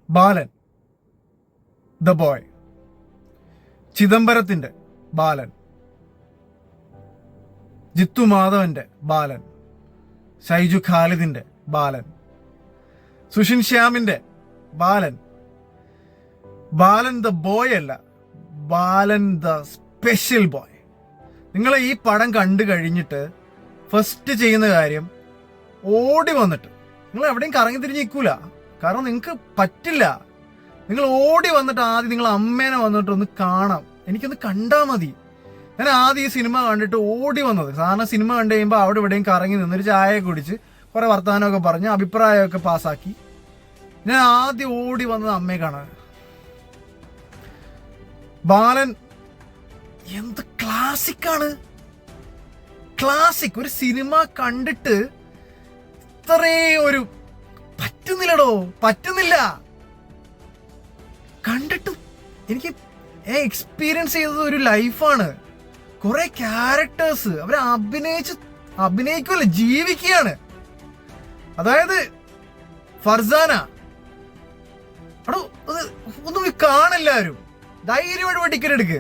Balan the boy, ചിദംബരത്തിന്റെ ബാലൻ, ജിത്തു മാധവന്റെ ബാലൻ, ഷൈജു ഖാലിദിന്റെ ബാലൻ, സുഷിൻ ശ്യാമിന്റെ ബാലൻ, ബാലൻ the boy അല്ല, ബാലൻ ദ സ്പെഷ്യൽ ബോയ്. നിങ്ങൾ ഈ പടം കണ്ടു കഴിഞ്ഞിട്ട് ഫസ്റ്റ് ചെയ്യുന്ന കാര്യം ഓടി വന്നിട്ട്, നിങ്ങൾ എവിടെയും കറങ്ങി തിരിഞ്ഞ് നിൽക്കൂല, കാരണം നിങ്ങൾക്ക് പറ്റില്ല. നിങ്ങൾ ഓടി വന്നിട്ട് ആദ്യം നിങ്ങൾ അമ്മേനെ വന്നിട്ട് ഒന്ന് കാണാം, എനിക്കൊന്ന് കണ്ടാൽ മതി. ഞാൻ ആദ്യം ഈ സിനിമ കണ്ടിട്ട് ഓടി വന്നത്, സാധാരണ സിനിമ കണ്ടു കഴിയുമ്പോൾ അവിടെ ഇവിടെയും കറങ്ങി നിന്നൊരു ചായ കുടിച്ച് കുറെ വർത്തമാനമൊക്കെ പറഞ്ഞ് അഭിപ്രായമൊക്കെ പാസ്സാക്കി ഞാൻ ആദ്യം ഓടി വന്നത് അമ്മയെ കാണാൻ. ബാലൻ എന്ത് ക്ലാസിക്കാണ്, ക്ലാസിക്. ഒരു സിനിമ കണ്ടിട്ട് ഇത്രേ ഒരു പറ്റുന്നില്ലടോ, പറ്റുന്നില്ല. കണ്ടിട്ട് എനിക്ക് എക്സ്പീരിയൻസ് ചെയ്തത് ഒരു ലൈഫാണ്. കുറെ ക്യാരക്ടേഴ്സ് അവരെ അഭിനയിക്കുമല്ല, ജീവിക്കുകയാണ്. അതായത് ഫർസാന, അടോ ഒന്ന് പോയി കാണല്ലാരും, ധൈര്യമായിട്ട് പോയി ടിക്കറ്റ് എടുക്ക്,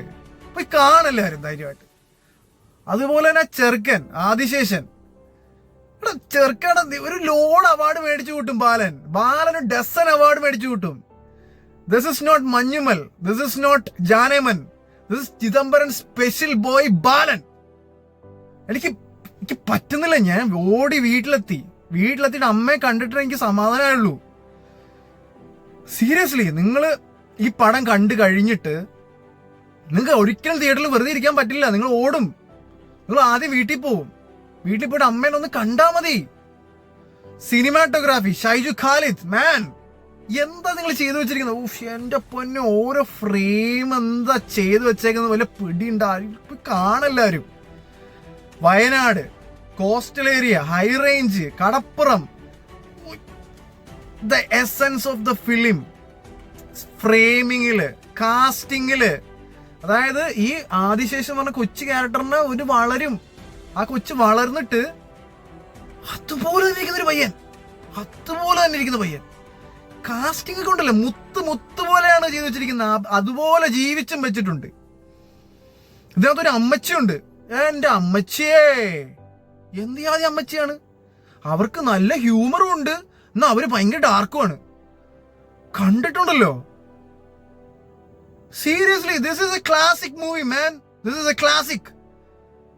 പോയി കാണല്ലാരും ധൈര്യമായിട്ട്. അതുപോലെ തന്നെ ചെറുക്കൻ ആദിശേഷൻ, ചെറുക്കട ഒരു ലോഡ് അവാർഡ് മേടിച്ചു കൂട്ടും ബാലന് ഡസൻ അവാർഡ് മേടിച്ചു കൂട്ടും. This is not Manjummel, this is not Janeman, this is Chidambaran special boy Balan. എനിക്ക് പറ്റുന്നില്ല. ഞാൻ ഓടി വീട്ടിലെത്തിയിട്ട് അമ്മയെ കണ്ടിട്ട് എനിക്ക് സമാധാനമുള്ളൂ. സീരിയസ്ലി, നിങ്ങൾ ഈ പടം കണ്ടു കഴിഞ്ഞിട്ട് നിങ്ങൾക്ക് ഒരിക്കലും തിയേറ്ററിൽ വെറുതെ ഇരിക്കാൻ പറ്റില്ല. നിങ്ങൾ ഓടും, നിങ്ങൾ ആദ്യം വീട്ടിൽ പോവും, വീട്ടിൽ പോയിട്ട് അമ്മേനെ ഒന്ന് കണ്ടാ മതി. സിനിമാറ്റോഗ്രാഫി ഷൈജു ഖാലിദ്, മാൻ, എന്താ നിങ്ങൾ ചെയ്തു വെച്ചിരിക്കുന്നത്? ഊഫ്, എന്റെ പൊന്നെ, ഓരോ ഫ്രെയിം എന്താ ചെയ്തു വെച്ചേക്കുന്നത്, വല്ല പിടിയുണ്ട് കാണല്ലാരും. Wayanad, coastal area, high range, കടപ്പുറം, the essence of the film, ഫ്രെയിമിങ്ങില്, കാസ്റ്റിങ്ങില്. അതായത് ഈ ആദിശേഷൻ പറഞ്ഞ കൊച്ചു ക്യാരക്ടറിന് ഒരു വളരും, ആ കൊച്ചു വളർന്നിട്ട് അതുപോലെ തന്നെ ഇരിക്കുന്ന പയ്യൻ, കാസ്റ്റിംഗ് ഒക്കെ ഉണ്ടല്ലോ, മുത്ത് പോലെയാണ് ചെയ്തു വെച്ചിരിക്കുന്നത്. അതുപോലെ ജീവിച്ചും വെച്ചിട്ടുണ്ട്. ഇതിനകത്തൊരു അമ്മച്ചിയുണ്ട്, എന്റെ അമ്മച്ചിയേ, എന്ത് യാതി അമ്മച്ചിയാണ്. അവർക്ക് നല്ല ഹ്യൂമറും ഉണ്ട്, എന്നാ അവര് ഭയങ്കര ഡാർക്കുമാണ്. കണ്ടിട്ടുണ്ടല്ലോ, seriously, this is a classic movie, man, this is a classic,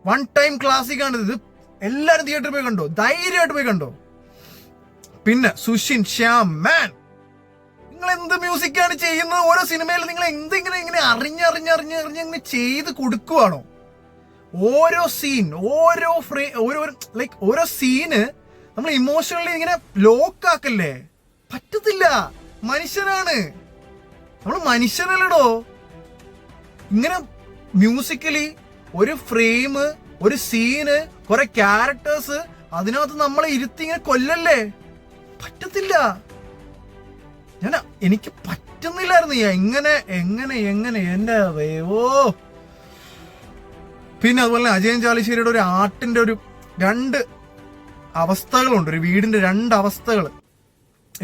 one time classic ആണ് ഇത്. എല്ലാരും തിയേറ്ററിൽ പോയി കണ്ടോ, ധൈര്യമായിട്ട് പോയി കണ്ടോ. പിന്നെ സുഷിൻ ശ്യാം, മാൻ, നിങ്ങൾ എന്ത് മ്യൂസിക്കാണ് ചെയ്യുന്നത്? ഓരോ സിനിമയിൽ നിങ്ങൾ ഇങ്ങനെ അറിഞ്ഞ് ചെയ്ത് കൊടുക്കുവാണോ? ഓരോ സീൻ, ഓരോ സീന് നമ്മൾ ഇമോഷണലി ഇങ്ങനെ ലോക്കാക്കല്ലേ? പറ്റത്തില്ല, മനുഷ്യനാണ് നമ്മൾ, മനുഷ്യനല്ലടോ. ഇങ്ങനെ മ്യൂസിക്കലി ഒരു ഫ്രെയിം, ഒരു സീന്, കുറെ ക്യാരക്ടേഴ്സ്, അതിനകത്ത് നമ്മളെ ഇരുത്തി ഇങ്ങനെ കൊല്ലല്ലേ? പറ്റത്തില്ല. എനിക്ക് പറ്റുന്നില്ലായിരുന്നു. എങ്ങനെ എന്റെ ഓ. പിന്നെ അതുപോലെ അജയൻ ചാലിശ്ശേരിയുടെ ഒരു ആർട്ടിന്റെ ഒരു രണ്ട് അവസ്ഥകളുണ്ട്, ഒരു വീടിന്റെ രണ്ട് അവസ്ഥകൾ.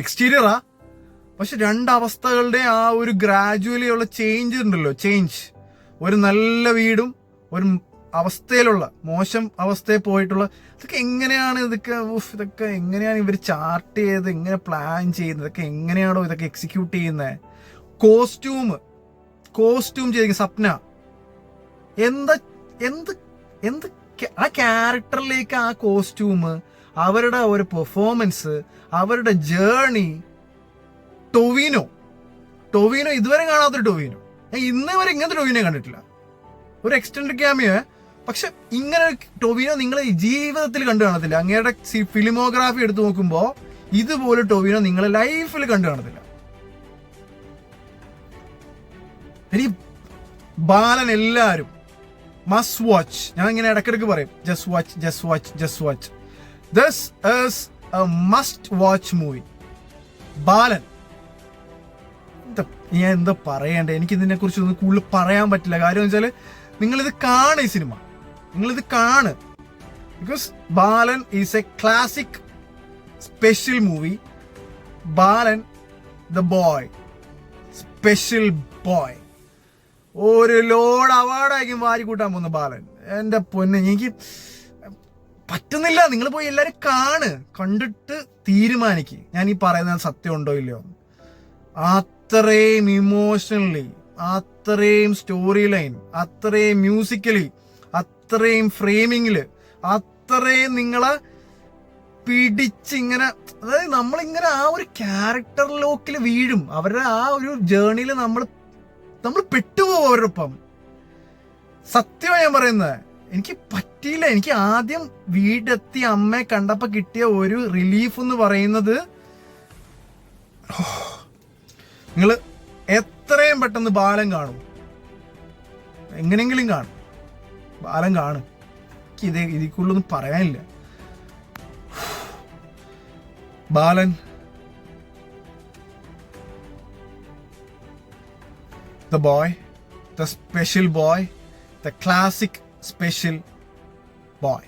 എക്സ്റ്റീരിയറാ, പക്ഷെ രണ്ട് അവസ്ഥകളുടെ ആ ഒരു ഗ്രാജുവലി ഉള്ള ചേഞ്ച് ഉണ്ടല്ലോ, ചേഞ്ച്. ഒരു നല്ല വീടും ഒരു അവസ്ഥയിലുള്ള മോശം അവസ്ഥയിൽ പോയിട്ടുള്ള, ഇതൊക്കെ എങ്ങനെയാണ്, ഇതൊക്കെ എങ്ങനെയാണ് ഇവർ ചാർട്ട് ചെയ്ത്, എങ്ങനെ പ്ലാൻ ചെയ്യുന്നത്, ഇതൊക്കെ എങ്ങനെയാണോ ഇതൊക്കെ എക്സിക്യൂട്ട് ചെയ്യുന്നത്? കോസ്റ്റ്യൂം ചെയ്തിരിക്കുന്ന സ്വപ്ന, എന്ത് ആ ക്യാരക്ടറിലേക്ക് ആ കോസ്റ്റ്യൂം, അവരുടെ ഒരു പെർഫോമൻസ്, അവരുടെ ജേർണി. ടൊവിനോ ഇതുവരെ കാണാത്തൊരു ടൊവിനോ, ഞാൻ ഇന്നേ വരെ ഇങ്ങനത്തെ ടൊവിനോ കണ്ടിട്ടില്ല. ഒരു എക്സ്റ്റൻഡ് ക്യാമിയോ, പക്ഷെ ഇങ്ങനെ ടൊവിനോ നിങ്ങൾ ജീവിതത്തിൽ കണ്ടു കാണത്തില്ല. അങ്ങയുടെ ഫിലിമോഗ്രാഫി എടുത്തു നോക്കുമ്പോ ഇതുപോലെ ടൊവിനോ നിങ്ങൾ ലൈഫിൽ കണ്ടു കാണത്തില്ല. ഇനി ബാലൻ എല്ലാരും മസ്റ്റ് വാച്ച്. ഞാൻ ഇങ്ങനെ ഇടയ്ക്കിടയ്ക്ക് പറയും, just watch. This is a must watch movie. Balan, ഞാൻ എന്താ പറയണ്ടേ, എനിക്ക് ഇതിനെ കുറിച്ച് ഒന്നും കൂടുതൽ പറയാൻ പറ്റില്ല. കാര്യം വെച്ചാൽ നിങ്ങളിത് കാണുക, ഈ സിനിമ നിങ്ങളിത് കാണ്. Because Balan is A classic special movie. Balan the boy, special boy. ഒരു ലോഡ് അവാർഡായിരിക്കും വാരി കൂട്ടാൻ പോകുന്ന ബാലൻ. എൻ്റെ പൊന്നെ, എനിക്ക് പറ്റുന്നില്ല. നിങ്ങൾ പോയി എല്ലാവരും കണ്ടിട്ട് തീരുമാനിക്ക് ഞാൻ ഈ പറയുന്നത് സത്യം ഉണ്ടോ ഇല്ലയോ. അത്രയും ഇമോഷണലി, അത്രയും സ്റ്റോറി ലൈൻ, അത്രയും മ്യൂസിക്കലി, അത്രയും ഫ്രെയിമിങ്ങില്, അത്രയും നിങ്ങളെ പിടിച്ചിങ്ങനെ, അതായത് നമ്മളിങ്ങനെ ആ ഒരു ക്യാരക്ടർ ലോക്കിൽ വീഴും. അവരുടെ ആ ഒരു ജേർണിയിൽ നമ്മൾ പെട്ടുപോകും അവരോടൊപ്പം. സത്യമാണ് ഞാൻ പറയുന്നത്. എനിക്ക് പറ്റിയില്ല. എനിക്ക് ആദ്യം വീടെത്തി അമ്മയെ കണ്ടപ്പോൾ കിട്ടിയ ഒരു റിലീഫ് എന്ന് പറയുന്നത്, നിങ്ങൾ എത്രയും പെട്ടെന്ന് ബാലൻ കാണും, എങ്ങനെയെങ്കിലും കാണും, ബാലൻ കാണും. എനിക്ക് ഇതിക്കുള്ളൊന്നും പറയാനില്ല. ബാലൻ, the boy, the special boy, the classic special boy.